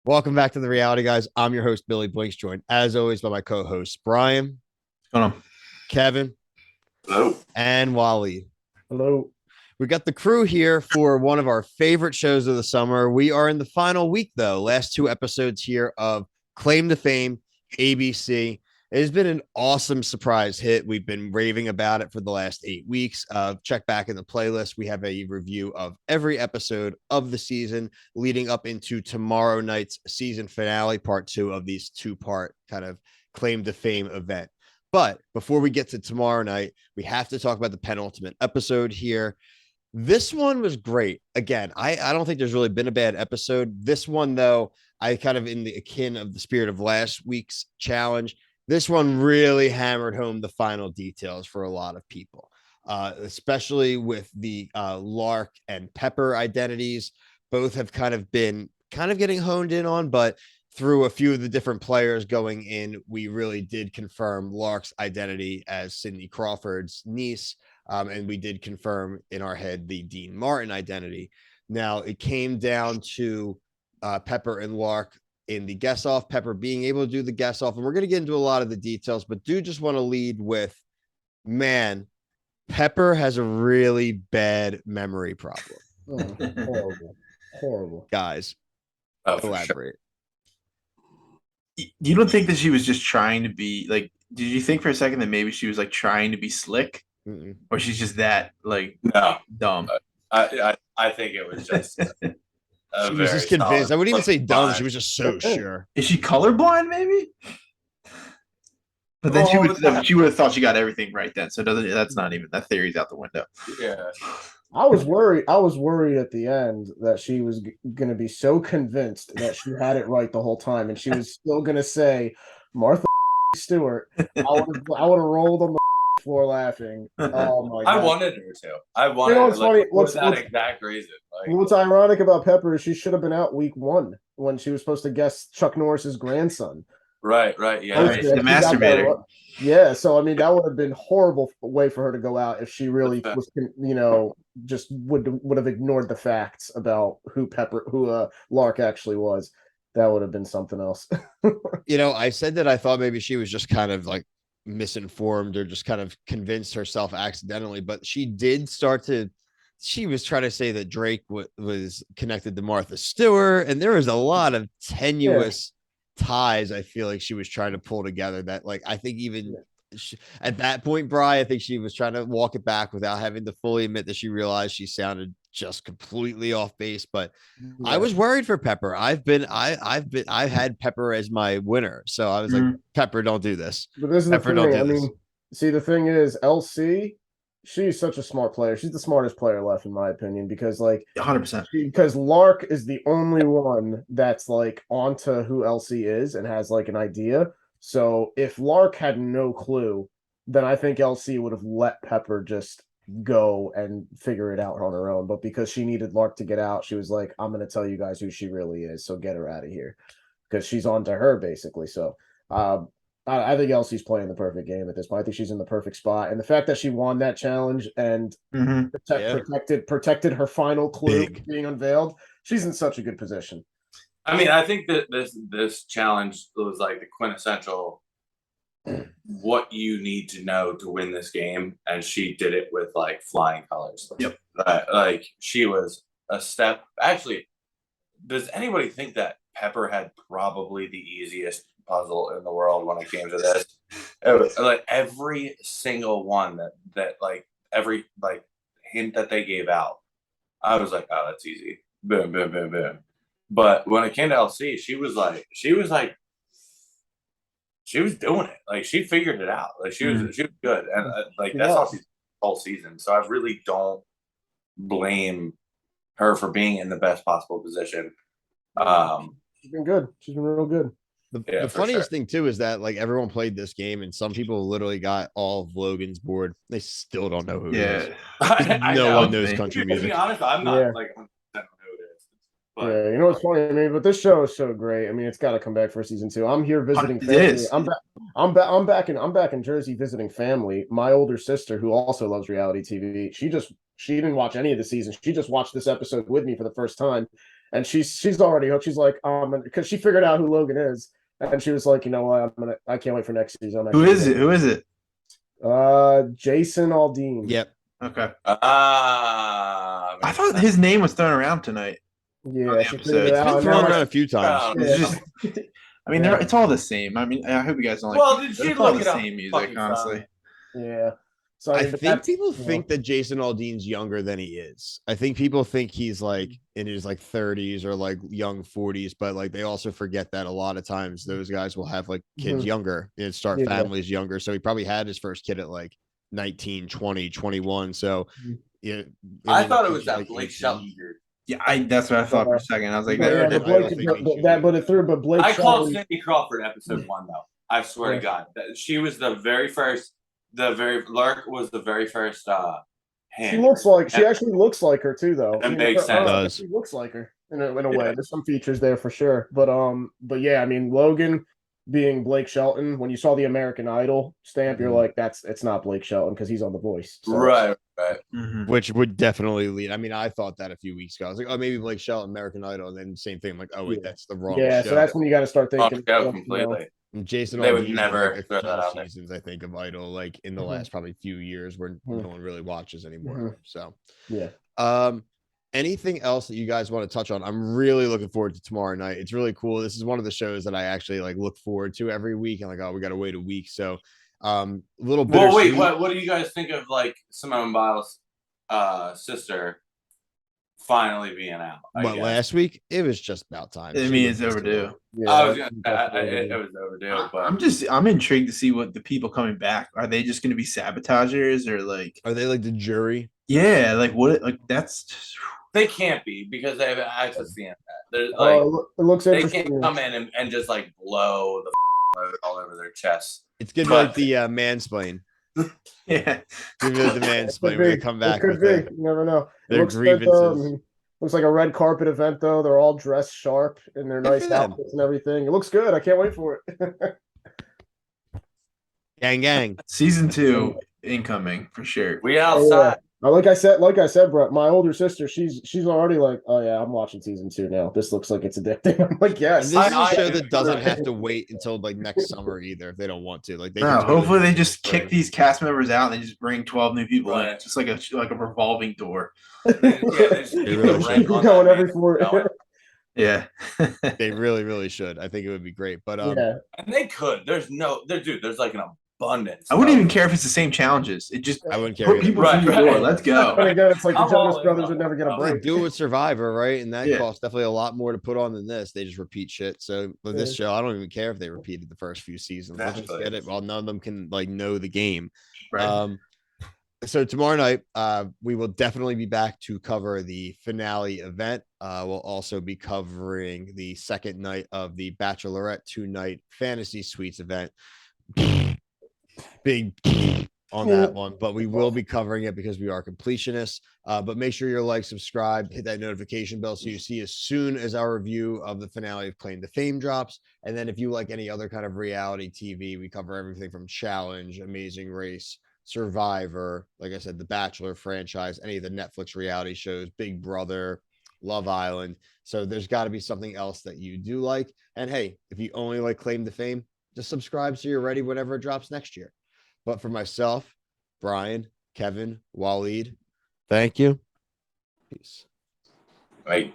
Welcome back to the Reality Guys. I'm your host, Billy Blinks, joined as always by my co-hosts, Brian, What's going on? Kevin, Hello. and Wally. Hello. We got the crew here for one of our favorite shows of the summer. We are in the final week, though. Last two episodes here of Claim to Fame, ABC. It has been an awesome surprise hit. We've been raving about it for the last 8 weeks. Check back in the playlist. We have a review of every episode of the season leading up into tomorrow night's season finale, part two of these two-part kind of Claim to Fame event. But before we get to tomorrow night, we have to talk about the penultimate episode here. This one was great. Again, I don't think there's really been a bad episode. This one, though, I kind of in the akin of the spirit of last week's challenge. This one really hammered home the final details for a lot of people, especially with the Lark and Pepper identities. Both have kind of been getting honed in on, but through a few of the different players going in, we really did confirm Lark's identity as Cindy Crawford's niece. And we did confirm in our head the Dean Martin identity. Now, it came down to Pepper and Lark in the guess off, Pepper being able to do the guess off. And we're going to get into a lot of the details, but do just want to lead with, man, Pepper has a really bad memory problem. Horrible. Horrible. Guys, elaborate. Sure. You don't think that she was just trying to be like, did you think for a second that maybe she was like trying to be slick? Mm-mm. Or she's just that like dumb? I think it was just she was just convinced. I wouldn't even say dumb. She was just so sure. Is she colorblind? Maybe. But then she would have thought she got everything right then. So that's not even that theory's out the window. Yeah. I was worried at the end that she was going to be so convinced that she had it right the whole time, and she was still going to say Martha Stewart. I would have rolled on the floor laughing. Oh my God! I wanted her to. I wanted. What's funny? What's that exact reason? What's ironic about Pepper is she should have been out week one when she was supposed to guess Chuck Norris's grandson. Right. Yeah. The masturbator. Yeah, so I mean that would have been horrible way for her to go out if she really was, just would have ignored the facts about who Lark actually was. That would have been something else. I said that I thought maybe she was just kind of like misinformed or just kind of convinced herself accidentally, but she did she was trying to say that Drake was connected to Martha Stewart, and there was a lot of tenuous ties I feel like she was trying to pull together that, like, I think even at that point, Bri, I think she was trying to walk it back without having to fully admit that she realized she sounded just completely off base. But I was worried for Pepper. I've had Pepper as my winner, so I was like, Pepper, don't do this. But this is Pepper, the thing. don't do this. See, the thing is, LC, she's such a smart player. She's the smartest player left, in my opinion, because 100%. Because Lark is the only one that's like onto who LC is and has like an idea. So if Lark had no clue, then I think LC would have let Pepper just go and figure it out on her own. But because she needed Lark to get out, she was like, I'm going to tell you guys who she really is. So get her out of here, because she's on to her basically. So I think LC's playing the perfect game at this point. I think she's in the perfect spot. And the fact that she won that challenge and protected her final clue being unveiled, she's in such a good position. I mean, I think that this challenge was like the quintessential what you need to know to win this game, and she did it with like flying colors. Yep. Like she was a step. Actually, does anybody think that Pepper had probably the easiest puzzle in the world when it came to this? It was like every single one that like every like hint that they gave out, I was like, oh, that's easy. Boom, boom, boom, boom. But when it came to LC, she was doing it. Like she figured it out. Like she was good, and that's all she's whole season. So I really don't blame her for being in the best possible position. She's been good. She's been real good. The funniest thing too is that like everyone played this game, and some people literally got all of Logan's board. They still don't know who it is. No one knows country music. To be honest, I'm not like 100% who it is. But, you know what's funny? I mean, but this show is so great. I mean, it's got to come back for season 2. I'm here visiting family. I'm back in Jersey visiting family. My older sister, who also loves reality TV, she didn't watch any of the seasons. She just watched this episode with me for the first time. and she's already hooked. She's like, because she figured out who Logan is, and she was like, you know what, I can't wait for next season. Who is it? Who is it? Jason Aldean. Yep. Okay. I I thought his name was thrown around tonight. Yeah, she figured episode. it It's been out. thrown Now, around a few times. It's just, I mean, it's all the same. I mean, I hope you guys don't like. Well, did she it's all look the it up? same music, Fucking honestly. yeah. So I mean, but think that's- people you know. think that Jason Aldean's younger than he is. I think people think he's like in his like 30s or like young 40s, but like they also forget that a lot of times those guys will have like kids Mhm. younger and start Yeah. families younger. So he probably had his first kid at like 19, 20, 21. So Mhm. yeah, I mean, thought it he's was that like Blake 18. Shelton dude. Yeah, that's what I thought for a second. I was like, But yeah, I but don't Blake, think but, he but should that, be. but it threw. But Blake I called Shelton, Cindy Crawford episode 1 though. I swear Yeah. to God, she was the very first. Lark was the very first. she looks like she actually looks like her too, though. That makes sense. Does. She looks like her in a Yeah. way. There's some features there for sure, but yeah, I mean Logan being Blake Shelton. When you saw the American Idol stamp, you're like, it's not Blake Shelton because he's on The Voice. So, Right. Which would definitely lead. I mean, I thought that a few weeks ago. I was like, oh, maybe Blake Shelton, American Idol, and then same thing. I'm like, oh wait, Yeah. that's the wrong Yeah, show. so that's when you got to start thinking. Go completely. And Jason They would Aldean's never like throw a that out few there. seasons, I think, of Idol, like in the Mhm. last probably few years where Mhm. no one really watches anymore. Mhm. So, Yeah. anything else that you guys want to touch on? I'm really looking forward to tomorrow night. It's really cool. This is one of the shows that I actually like look forward to every week. And like, oh, we got to wait a week. So, little bit. Well, wait. What do you guys think of like Simone Biles' sister finally being out? But last week, it was just about time. I mean, it's overdue. Yeah, I was gonna say it was overdue, but I'm intrigued to see what the people coming back are. They just going to be sabotagers or like? Are they like the jury? Yeah, like what? Like that's. they can't be because they have access to the internet. They're like Oh, it looks they interesting. can't come in and just like blow the all over their chests. It's gonna be like the mansplain. Yeah. Give it the mansplain when they come back It with could be. You never know. It their looks like, grievances. looks like a red carpet event though. They're all dressed sharp in their Good nice for them. outfits and everything. It looks good. I can't wait for it. Gang, gang. Season 2 incoming for sure. We outside. Like I said, bro, my older sister, she's already like, oh yeah, I'm watching season 2 now. This looks like it's addicting. I'm like, And yes. this is a I- show that doesn't have to wait until like next summer either if they don't want to. Like they No, can totally hopefully do they it just this kick spring. these cast members out and they just bring 12 new people in. Right. Just like a revolving door. They just They keep really the should. rent Keep on going that every man four. going. Yeah. They really, really should. I think it would be great. But Yeah. And they could. There's like an abundance. I wouldn't of- even care if it's the same challenges. It just I wouldn't care. put either. people Right, through the right. door. Let's go. And again, it's like the I'm Jonas all in, Brothers though. would never get a I'm They break. do it with Survivor, right? And that Yeah. costs definitely a lot more to put on than this. They just repeat shit. So with this Yeah. show, I don't even care if they repeated the first few seasons. Let's just Exactly. get it while none of them can like know the game. Right. So tomorrow night, we will definitely be back to cover the finale event. We'll also be covering the second night of the Bachelorette 2-night Fantasy Suites event. Big on that one, but we will be covering it because we are completionists. But make sure you're like, subscribe, hit that notification bell so you see as soon as our review of the finale of Claim to Fame drops. And then if you like any other kind of reality TV, we cover everything from Challenge, Amazing Race, Survivor, like I said, the Bachelor franchise, any of the Netflix reality shows, Big Brother, Love Island. So there's got to be something else that you do like. And hey, if you only like Claim to Fame, just subscribe so you're ready whenever it drops next year. But for myself, Brian, Kevin, Waleed, thank you. Peace. Right.